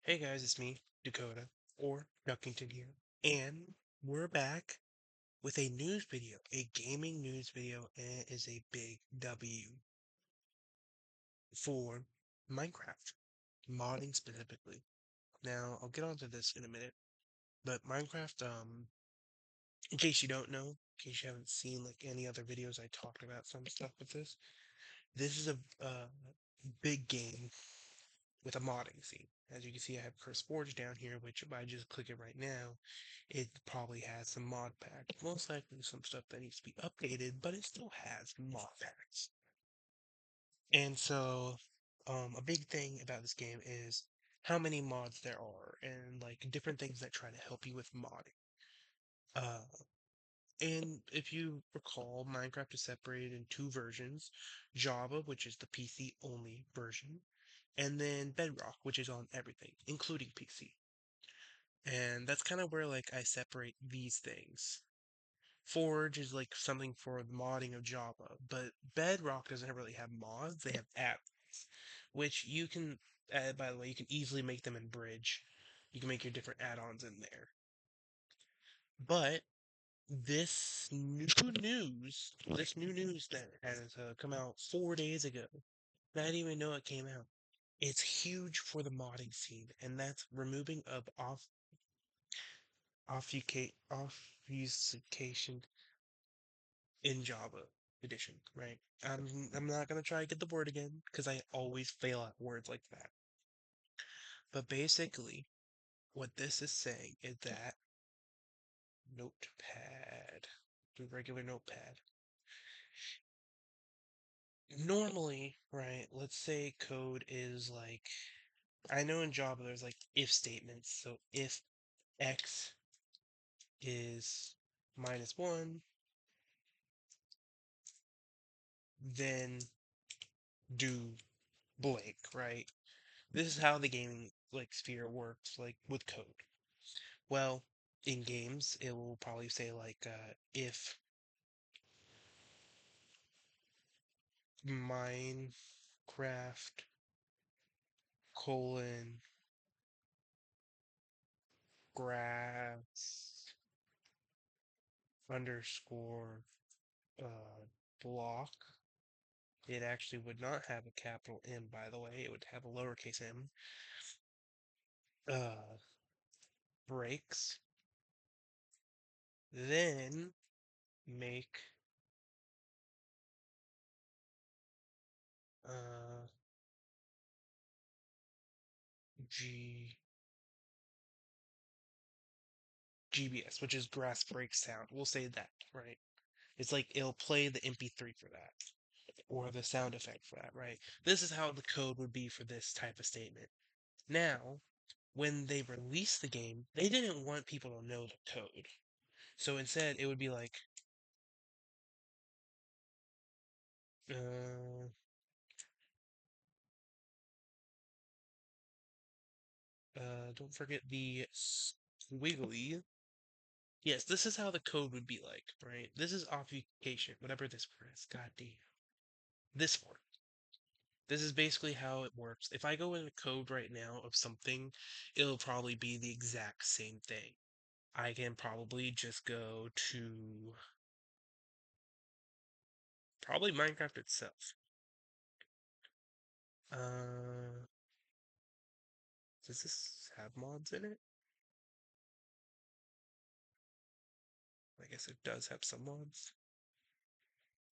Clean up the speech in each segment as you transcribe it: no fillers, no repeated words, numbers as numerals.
Hey guys, it's me, Dakota, or Duckington here, and we're back with a news video, a gaming news video, and it is a big W for Minecraft, modding specifically. Now, I'll get onto this in a minute, but Minecraft, in case you don't know, in case you haven't seen like any other videos I talked about some stuff with this is a big game with a modding scene. As you can see, I have Curse Forge down here, which if I just click it right now, it probably has some mod packs. Most likely some stuff that needs to be updated, but it still has mod packs. And so, a big thing about this game is how many mods there are, and like different things that try to help you with modding. Uh, and if you recall, Minecraft is separated in two versions: Java, which is the PC only version, and then Bedrock, which is on everything, including PC. And that's kind of where like I separate these things. Forge is like something for the modding of Java, but Bedrock doesn't really have mods. They have apps, which you can, by the way, you can easily make them in Bridge. You can make your different add-ons in there. But this new news that has come out 4 days ago, and I didn't even know it came out. It's huge for the modding scene, and that's removing of obfuscation in Java edition, right? I'm not gonna try to get the word again because I always fail at words like that. But basically, what this is saying is that notepad, the regular notepad. Normally, right, let's say code is like, I know in Java there's like if statements. So if x is -1, then do blank, right? This is how the gaming like sphere works, like with code. Well, in games, it will probably say like if Minecraft colon graphs underscore uh, block. It actually would not have a capital M, by the way. It would have a lowercase m. Uh, breaks. Then make uh, G GBS, which is grass break sound. We'll say that, right? It's like it'll play the MP3 for that, or the sound effect for that, right? This is how the code would be for this type of statement. Now, when they released the game, they didn't want people to know the code. So instead, it would be like, uh, don't forget the squiggly. Yes, this is how the code would be like, right? This is obfuscation, whatever this word is. God damn. This word. This is basically how it works. If I go in the code right now of something, it'll probably be the exact same thing. I can probably just go to probably Minecraft itself. Uh, does this have mods in it? I guess it does have some mods.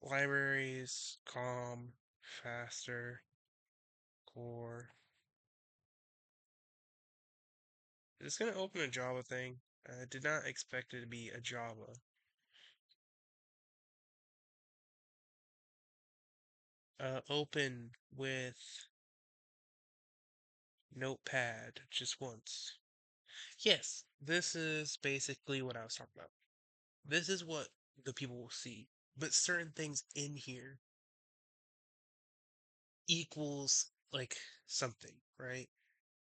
Libraries, calm, faster, core. It's gonna open a Java thing. I did not expect it to be a Java. Open with Notepad just once. Yes, this is basically what I was talking about. This is what the people will see. But certain things in here equals like something, right?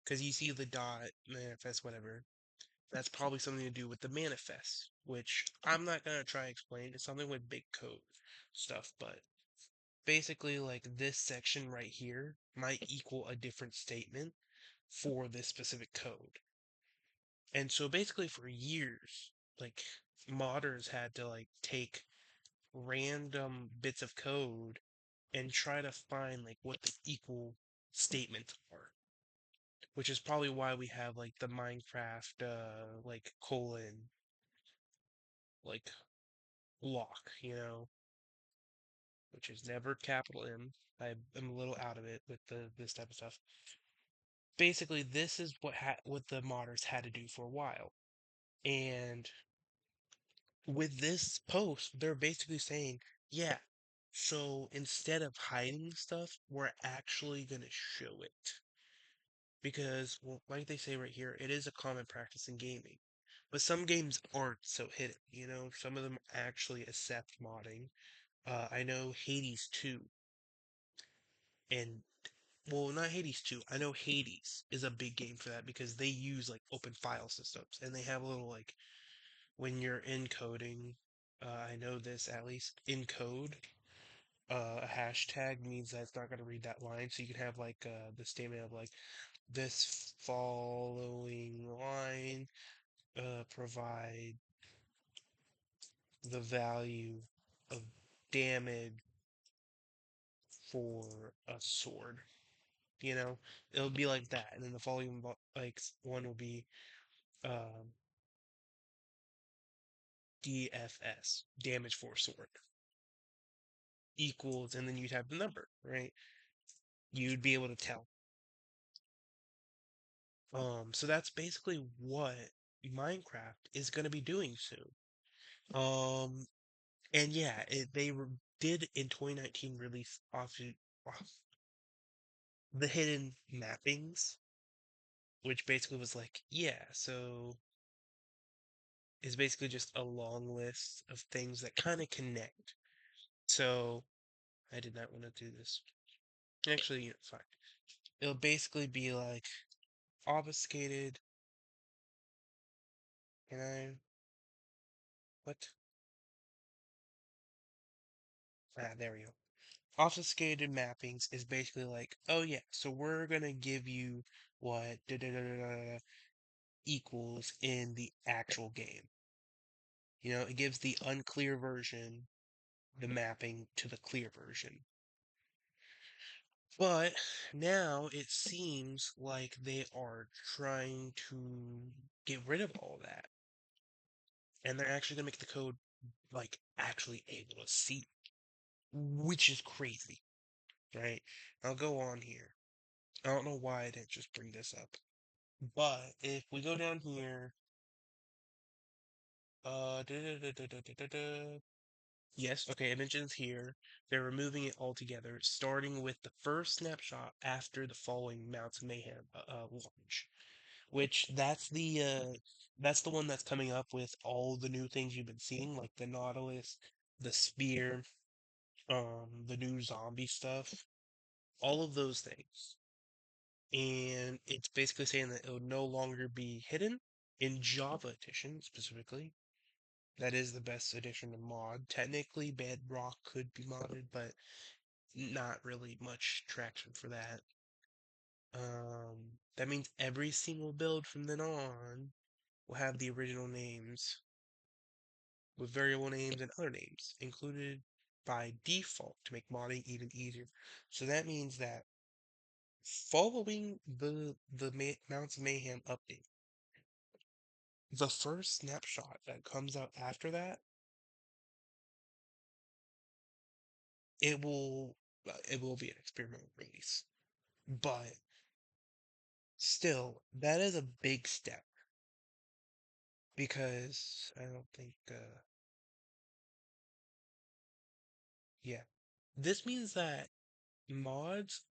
Because you see the dot, manifest, whatever. That's probably something to do with the manifest, which I'm not gonna try to explain. It's something with big code stuff, but basically, like this section right here might equal a different statement for this specific code. And so basically for years, like modders had to like take random bits of code and try to find like what the equal statements are. Which is probably why we have like the Minecraft like colon like block, which is never capital M. I am a little out of it with this type of stuff. Basically, this is what the modders had to do for a while. And with this post, they're basically saying, yeah, so instead of hiding stuff, we're actually going to show it. Because, well, like they say right here, it is a common practice in gaming. But some games aren't so hidden, Some of them actually accept modding. I know Hades 2, and, well, not Hades 2. I know Hades is a big game for that because they use, like, open file systems. And they have a little, like, when you're encoding, I know this at least, encode, a hashtag means that it's not going to read that line. So you can have, like, the statement of, like, this following line provide the value of damage for a sword. It'll be like that, and then the following like one will be um, DFS, damage for a sword, equals, and then you'd have the number, right? You'd be able to tell. So that's basically what Minecraft is going to be doing soon. And yeah, did in 2019 release off the hidden mappings, which basically was like, yeah, so it's basically just a long list of things that kind of connect. So I did not want to do this. Actually, fine. It'll basically be like obfuscated. Can I? What? There we go. Obfuscated mappings is basically like, oh yeah, so we're gonna give you what equals in the actual game. It gives the unclear version the mapping to the clear version. But now it seems like they are trying to get rid of all that. And they're actually going to make the code like actually able to see, which is crazy, right? I'll go on here. I don't know why I didn't just bring this up. But if we go down here, yes, okay, it mentions here they're removing it altogether, starting with the first snapshot after the following Mounts of Mayhem launch. Which that's the one that's coming up with all the new things you've been seeing, like the Nautilus, the Spear, the new zombie stuff, all of those things. And it's basically saying that it will no longer be hidden in Java Edition specifically. That is the best edition to mod. Technically, Bedrock could be modded, but not really much traction for that. That means every single build from then on will have the original names with variable names and other names included by default to make modding even easier. So that means that following the Mounts of Mayhem update, the first snapshot that comes out after that, it will be an experimental release. But still, that is a big step because I don't think yeah. This means that mods,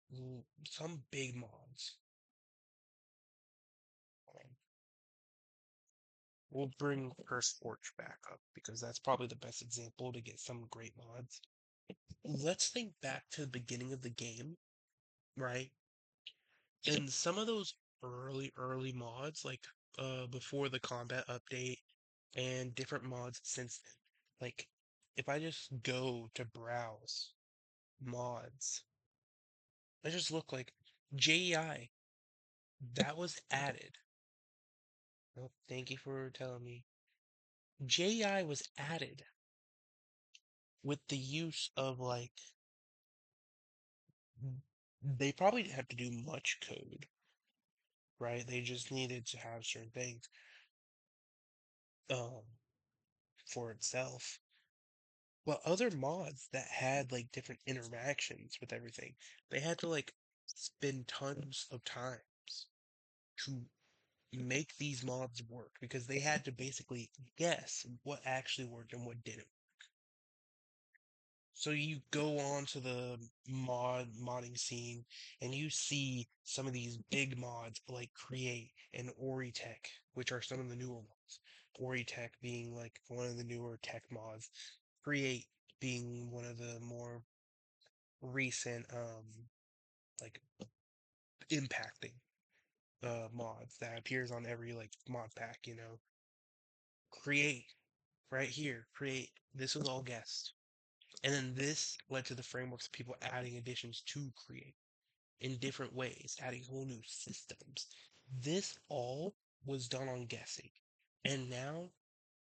some big mods, we'll bring CurseForge back up because that's probably the best example to get some great mods. Let's think back to the beginning of the game, right? And some of those early mods, like before the combat update and different mods since then. Like, if I just go to browse mods, I just look like JEI. that was added. Oh, thank you for telling me. JEI was added with the use of like they probably didn't have to do much code, right? They just needed to have certain things um for itself. But other mods that had like different interactions with everything, they had to like spend tons of times to make these mods work because they had to basically guess what actually worked and what didn't. So you go on to the modding scene and you see some of these big mods like Create and Oritech, which are some of the newer ones. Oritech being like one of the newer tech mods, Create being one of the more recent like impacting mods that appears on every like mod pack, you know. Create right here, Create. This was all guessed. And then this led to the frameworks of people adding additions to Create in different ways, adding whole new systems. This all was done on guessing. And now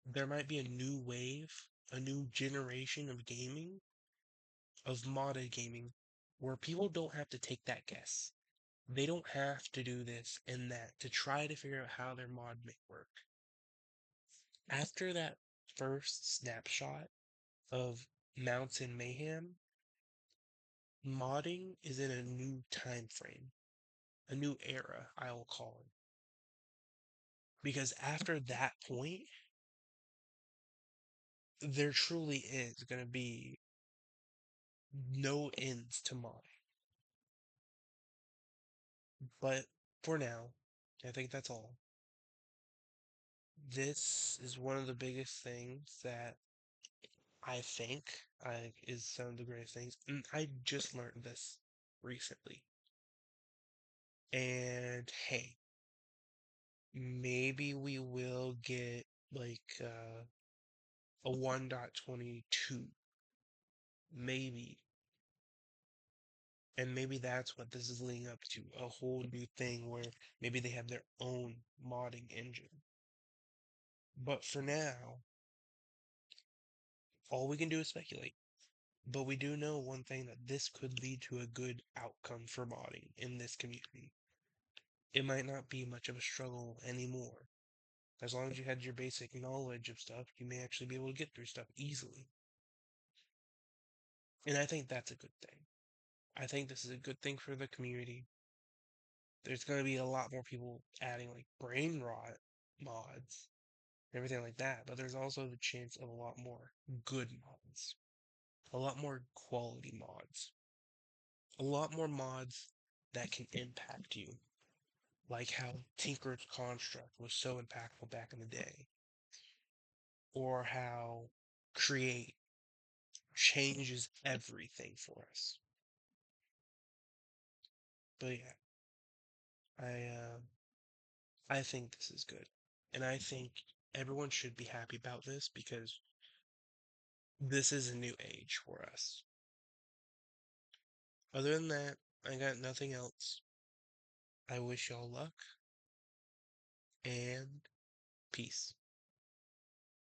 there might be a new wave, a new generation of gaming, of modded gaming, where people don't have to take that guess. They don't have to do this and that to try to figure out how their mod may work. After that first snapshot of Mountain Mayhem, modding is in a new time frame, a new era, I will call it. Because after that point, there truly is going to be no ends to modding. But for now, I think that's all. This is one of the biggest things that I think is some of the greatest things. And I just learned this recently. And hey, maybe we will get like a 1.22. Maybe. And maybe that's what this is leading up to, a whole new thing where maybe they have their own modding engine. But for now, all we can do is speculate. But we do know one thing, that this could lead to a good outcome for modding in this community. It might not be much of a struggle anymore. As long as you had your basic knowledge of stuff, you may actually be able to get through stuff easily. And I think that's a good thing. I think this is a good thing for the community. There's going to be a lot more people adding like brain rot mods and everything like that, but there's also the chance of a lot more good mods, a lot more quality mods, a lot more mods that can impact you, like how Tinker's Construct was so impactful back in the day, or how Create changes everything for us. But yeah, I I think this is good, and I think everyone should be happy about this because this is a new age for us. Other than that, I got nothing else. I wish y'all luck and peace.